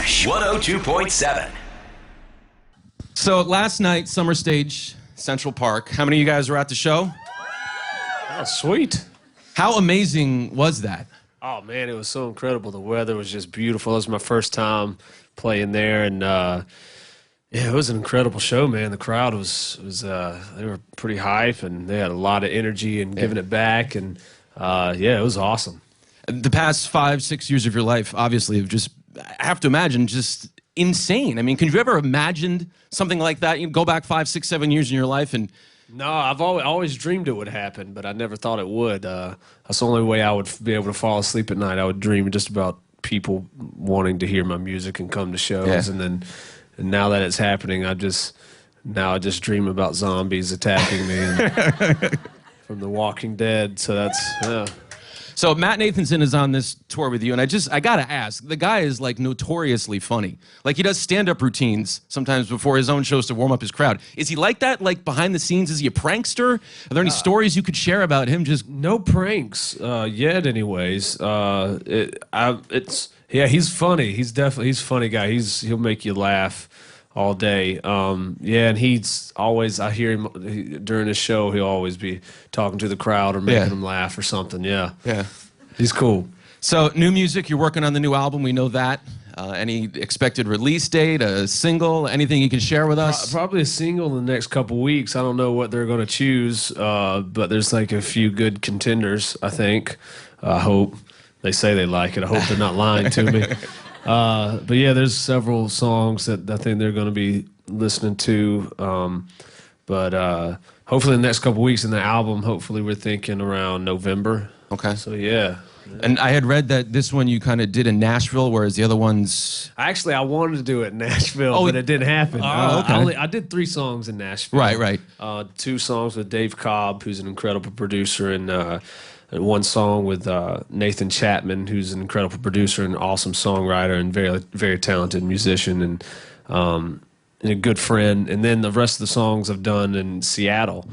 Trash 102.7. So last night, Summer Stage, Central Park. How many of you guys were at the show? Oh, sweet. How amazing was that? Oh, man, it was so incredible. The weather was just beautiful. It was my first time playing there, and yeah, it was an incredible show, man. The crowd was they were pretty hype, and they had a lot of energy and giving it back, and yeah, it was awesome. The past 5-6 years of your life, obviously, have just, I have to imagine, just insane. I mean, could you ever imagined something like that? You go back 5, 6, 7 years in your life and... No, I've always dreamed it would happen, but I never thought it would. That's the only way I would be able to fall asleep at night. I would dream just about people wanting to hear my music and come to shows, and now that it's happening, I just dream about zombies attacking me from The Walking Dead. So that's So Matt Nathanson is on this tour with you, and I gotta ask, the guy is like notoriously funny. Like he does stand-up routines sometimes before his own shows to warm up his crowd. Is he like that, like behind the scenes? Is he a prankster? Are there any stories you could share about him? Just no pranks yet, anyways. He's funny. He's a funny guy. He'll make you laugh all day. Yeah, and he's always, I hear him during his show, he'll always be talking to the crowd or making them laugh or something. Yeah. He's cool. So, new music, you're working on the new album, we know that. Any expected release date, a single, anything you can share with us? Probably a single in the next couple weeks. I don't know what they're going to choose, but there's like a few good contenders, I think. I hope. They say they like it. I hope they're not lying to me. But yeah, there's several songs that I think they're going to be listening to. But hopefully in the next couple weeks in the album, hopefully we're thinking around November. Okay. So yeah. And I had read that this one you kind of did in Nashville, whereas the other ones... Actually, I wanted to do it in Nashville, but it didn't happen. Okay. I did 3 songs in Nashville. Right. 2 songs with Dave Cobb, who's an incredible producer, and 1 song with Nathan Chapman, who's an incredible producer and awesome songwriter and very, very talented musician and a good friend. And then the rest of the songs I've done in Seattle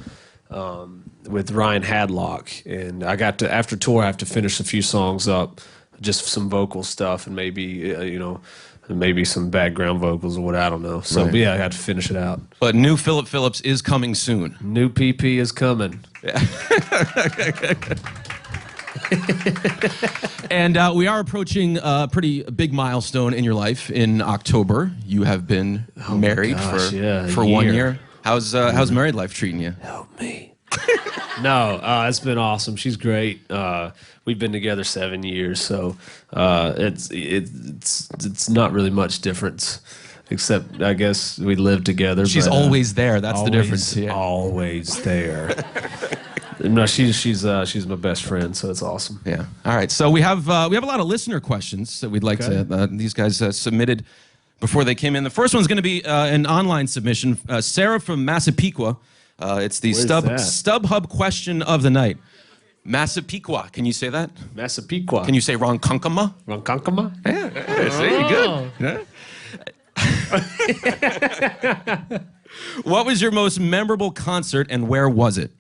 with Ryan Hadlock. And I got to, after tour, I have to finish a few songs up, just some vocal stuff and maybe, maybe some background vocals or what, I don't know. So, but yeah, I had to finish it out. But new Phillip Phillips is coming soon. New PP is coming. Yeah. And we are approaching a pretty big milestone in your life. In October, you have been married for 1 year. How's married life treating you? Help me. No, it's been awesome. She's great. We've been together 7 years, so it's not really much difference, except I guess we live together. She's always there. That's the difference. Yeah. Always there. No, she's my best friend, so it's awesome. Yeah. All right. So we have a lot of listener questions that we'd like to. These guys submitted before they came in. The first one's going to be an online submission. Sarah from Massapequa. It's the StubHub question of the night. Massapequa. Can you say that? Massapequa. Can you say Ronkonkoma? Ronkonkoma? Yeah. See, good. What was your most memorable concert and where was it?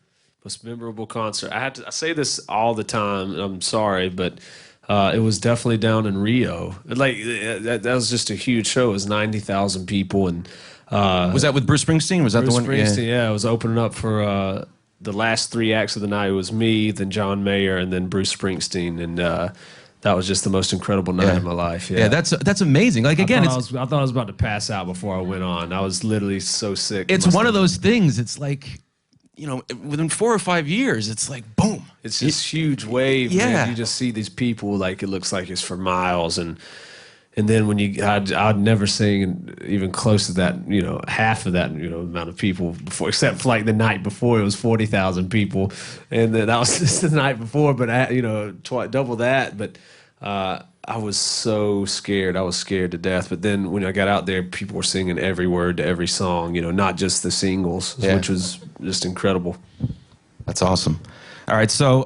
Most memorable concert. I say this all the time. I'm sorry, but it was definitely down in Rio. Like that was just a huge show. It was 90,000 people, and was that with Bruce Springsteen? Was that Bruce the one? Springsteen, yeah. I was opening up for the last 3 acts of the night. It was me, then John Mayer, and then Bruce Springsteen, and that was just the most incredible night of my life. Yeah, that's amazing. Like again, I thought I was about to pass out before I went on. I was literally so sick. It's one of those things. It's like, within 4 or 5 years, it's like boom. It's this huge wave. Yeah, man. You just see these people like it looks like it's for miles, and then when I'd never seen even close to that, half of that, amount of people before, except for like the night before it was 40,000 people, and then that was just the night before, but double that. But I was so scared. I was scared to death. But then when I got out there, people were singing every word to every song, not just the singles, which was just incredible. That's awesome. All right, so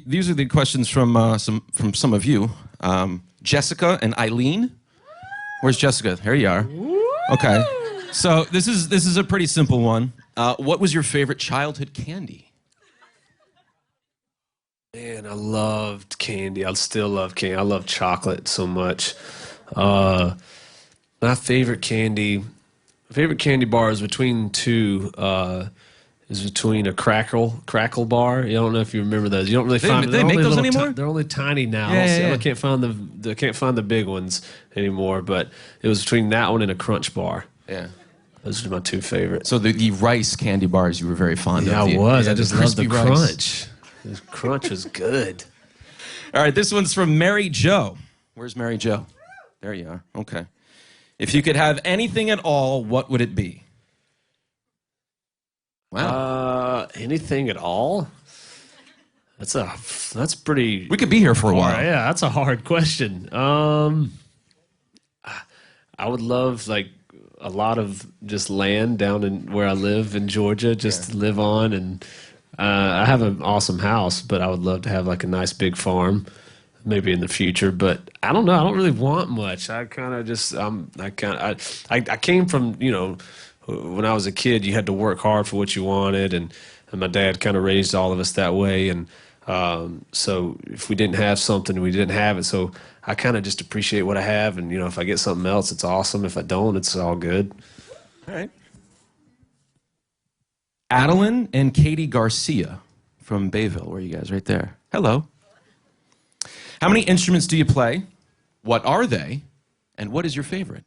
these are the questions from some of you. Jessica and Eileen. Where's Jessica? Here you are. Okay. So this is a pretty simple one. What was your favorite childhood candy? Man, I loved candy. I still love candy. I love chocolate so much. My favorite candy bar is between two. Is between a crackle bar. You don't know if you remember those. You don't really find they make those anymore. They're only tiny now. Yeah. I can't find the big ones anymore. But it was between that one and a Crunch bar. Yeah. Those are my two favorites. So the rice candy bars you were very fond of. Yeah, I was. I just loved the rice. crunch. The crunch was good. All right, this one's from Mary Jo. Where's Mary Jo? There you are. Okay. If you could have anything at all, what would it be? Wow. Anything at all? That's pretty. We could be here for a while. Yeah, that's a hard question. I would love like a lot of just land down in where I live in Georgia, just to live on. And I have an awesome house, but I would love to have like a nice big farm, maybe in the future. But I don't know. I don't really want much. I kind of just I came from, you know, when I was a kid, you had to work hard for what you wanted, and my dad kind of raised all of us that way. And so if we didn't have something, we didn't have it. So I kind of just appreciate what I have, and you know, if I get something else, it's awesome. If I don't, it's all good. All right. Adeline and Katie Garcia from Bayville. Where are you guys? Right there. Hello. How many instruments do you play? What are they? And what is your favorite?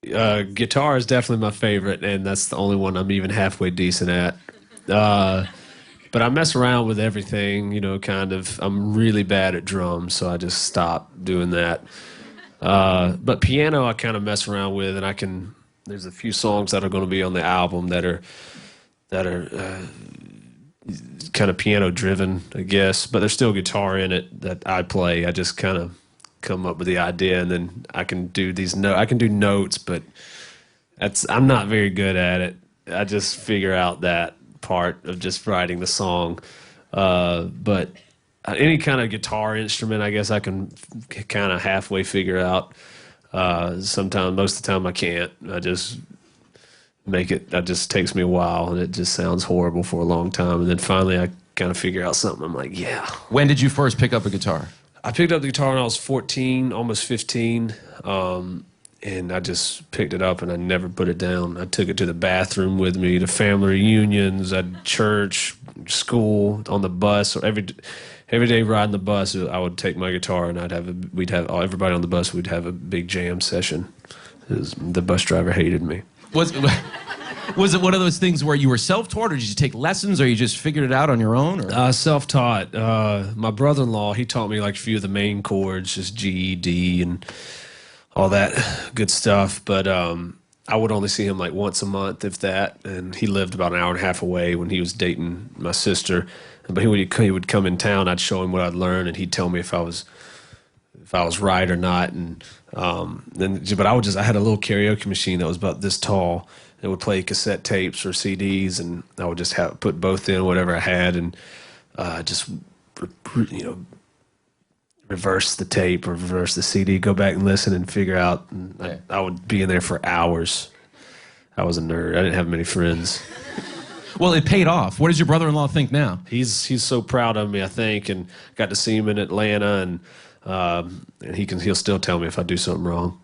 Guitar is definitely my favorite, and that's the only one I'm even halfway decent at. But I mess around with everything, you know, kind of. I'm really bad at drums, so I just stopped doing that. But piano I kind of mess around with, and there's a few songs that are going to be on the album that are kind of piano driven, I guess, but there's still guitar in it that I play. I just kind of come up with the idea, and then I can do I can do notes, but I'm not very good at it. I just figure out that part of just writing the song. But any kind of guitar instrument, I guess I can kind of halfway figure out. Sometimes, most of the time I can't. I just make it. That just takes me a while, and it just sounds horrible for a long time. And then finally I kind of figure out something. I'm like, yeah. When did you first pick up a guitar? I picked up the guitar when I was 14, almost 15, and I just picked it up and I never put it down. I took it to the bathroom with me, to family reunions, at church, school, on the bus. Or every day riding the bus, I would take my guitar and we'd have everybody on the bus. We'd have a big jam session. The bus driver hated me. Was it one of those things where you were self-taught, or did you take lessons, or you just figured it out on your own? Or? Self-taught. My brother-in-law, he taught me like a few of the main chords, just G, D, and all that good stuff. But I would only see him like once a month, if that. And he lived about an hour and a half away when he was dating my sister. But he would come in town. I'd show him what I'd learned, and he'd tell me if I was right or not. And but I had a little karaoke machine that was about this tall. It would play cassette tapes or CDs, and I would just put both in, whatever I had, and just reverse the tape or reverse the CD, go back and listen and figure out. And I would be in there for hours. I was a nerd. I didn't have many friends. Well, it paid off. What does your brother-in-law think now? He's so proud of me, I think, and got to see him in Atlanta, and he'll still tell me if I do something wrong.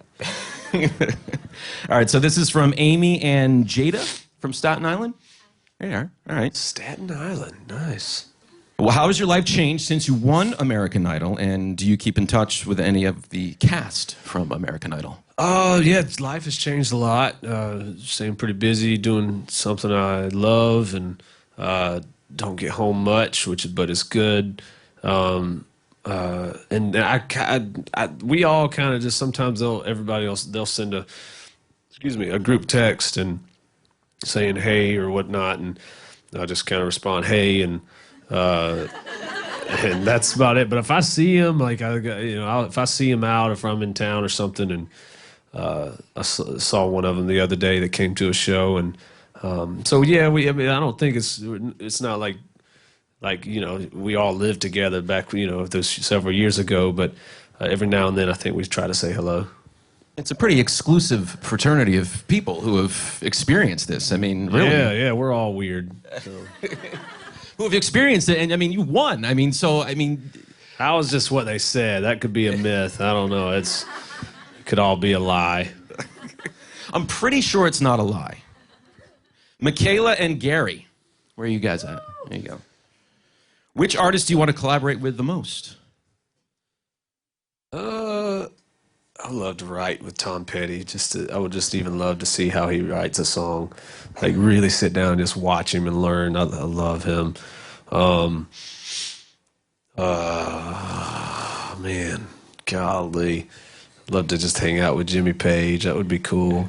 All right, so this is from Amy and Jada from Staten Island. There you are. All right. Staten Island, nice. Well, how has your life changed since you won American Idol, and do you keep in touch with any of the cast from American Idol? Yeah, life has changed a lot. Staying pretty busy, doing something I love, and don't get home much, but it's good. And we all kind of just sometimes they'll send a group text and saying hey or whatnot, and I'll just kind of respond hey, and that's about it. But if I see him, like if I see him out, if I'm in town or something, and I saw one of them the other day that came to a show, and so yeah, I don't think it's not like we all lived together back, those several years ago, but every now and then I think we try to say hello. It's a pretty exclusive fraternity of people who have experienced this. I mean, really. Yeah, we're all weird. So. Who have experienced it, and I mean, you won. That was just what they said. That could be a myth. I don't know. It could all be a lie. I'm pretty sure it's not a lie. Michaela and Gary. Where are you guys at? There you go. Which artist do you want to collaborate with the most? I love to write with Tom Petty. I would just even love to see how he writes a song. Like really sit down and just watch him and learn. I love him. Man, golly, love to just hang out with Jimmy Page. That would be cool.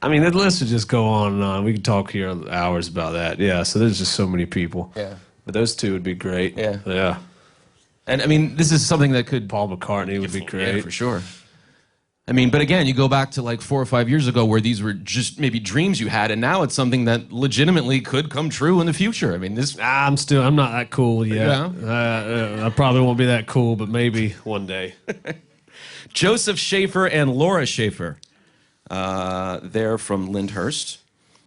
I mean, the list would just go on and on. We could talk here hours about that. Yeah. So there's just so many people. Yeah. But those two would be great. Yeah. Yeah. And I mean, this is something that could. Paul McCartney would be great. Yeah, for sure. I mean, but again, you go back to like 4 or 5 years ago where these were just maybe dreams you had, and now it's something that legitimately could come true in the future. I mean, this. I'm not that cool yet. Yeah. I probably won't be that cool, but maybe one day. Joseph Schaefer and Laura Schaefer. They're from Lyndhurst.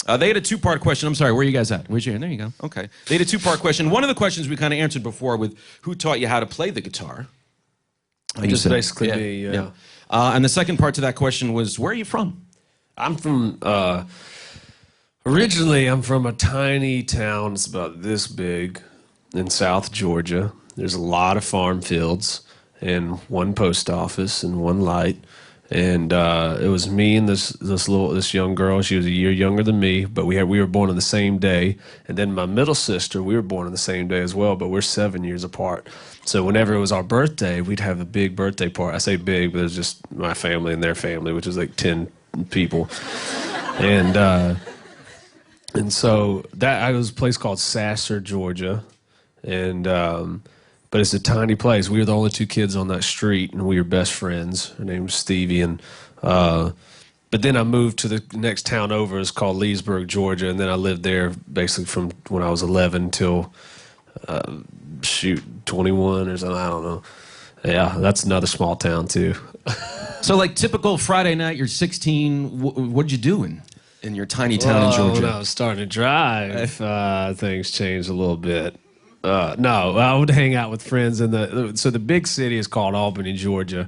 They had a two-part question. I'm sorry, where are you guys at? Where's your hand? There you go. Okay. They had a two-part question. One of the questions we kind of answered before with who taught you how to play the guitar. Just basically me, yeah. And the second part to that question was, where are you from? I'm from, originally I'm from a tiny town. It's about this big in South Georgia. There's a lot of farm fields and one post office and one light. And it was me and this young girl. She was a year younger than me, but we were born on the same day. And then my middle sister, we were born on the same day as well, but we're 7 years apart. So whenever it was our birthday, we'd have a big birthday party. I say big, but it was just my family and their family, which was like 10 people. And so that was a place called Sasser, Georgia, and. But it's a tiny place. We were the only two kids on that street, and we were best friends. Her name was Stevie, and but then I moved to the next town over. It's called Leesburg, Georgia, and then I lived there basically from when I was 11 till 21 or something. I don't know. Yeah, that's another small town too. So, like typical Friday night, you're 16. What'd you do in your tiny town in Georgia? When I was starting to drive, things changed a little bit. No, I would hang out with friends so the big city is called Albany, Georgia.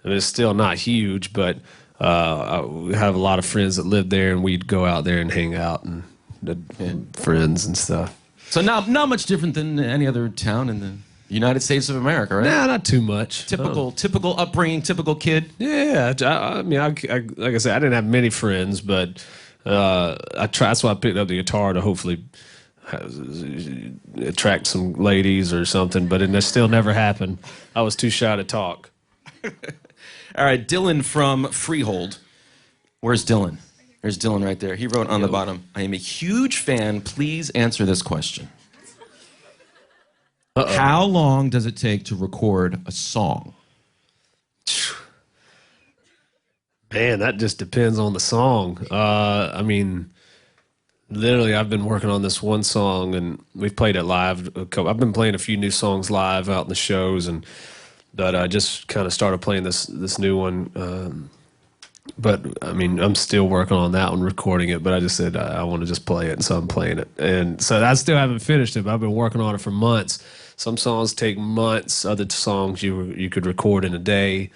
I mean, it's still not huge, but we have a lot of friends that live there, and we'd go out there and hang out and friends and stuff. So not much different than any other town in the United States of America, right? Nah, not too much. Typical upbringing, typical kid. Yeah, I mean, like I said, I didn't have many friends, but that's why I picked up the guitar to hopefully attract some ladies or something, but it still never happened. I was too shy to talk. All right, Dylan from Freehold. Where's Dylan? There's Dylan right there. He wrote on the bottom, I am a huge fan. Please answer this question. How long does it take to record a song? Man, that just depends on the song. I mean, literally, I've been working on this one song, and we've played it live. I've been playing a few new songs live out in the shows, but I just kind of started playing this new one. But I mean, I'm still working on that one, recording it. But I just said I want to just play it, and so I'm playing it. And so I still haven't finished it, but I've been working on it for months. Some songs take months. Other songs you could record in a day.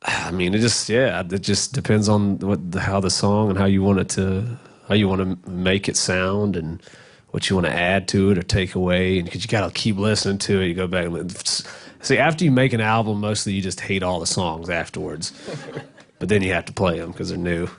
I mean, it just depends on how the song and how you want to make it sound and what you want to add to it or take away. And because you got to keep listening to it, you go back and see. After you make an album, mostly you just hate all the songs afterwards, but then you have to play them because they're new.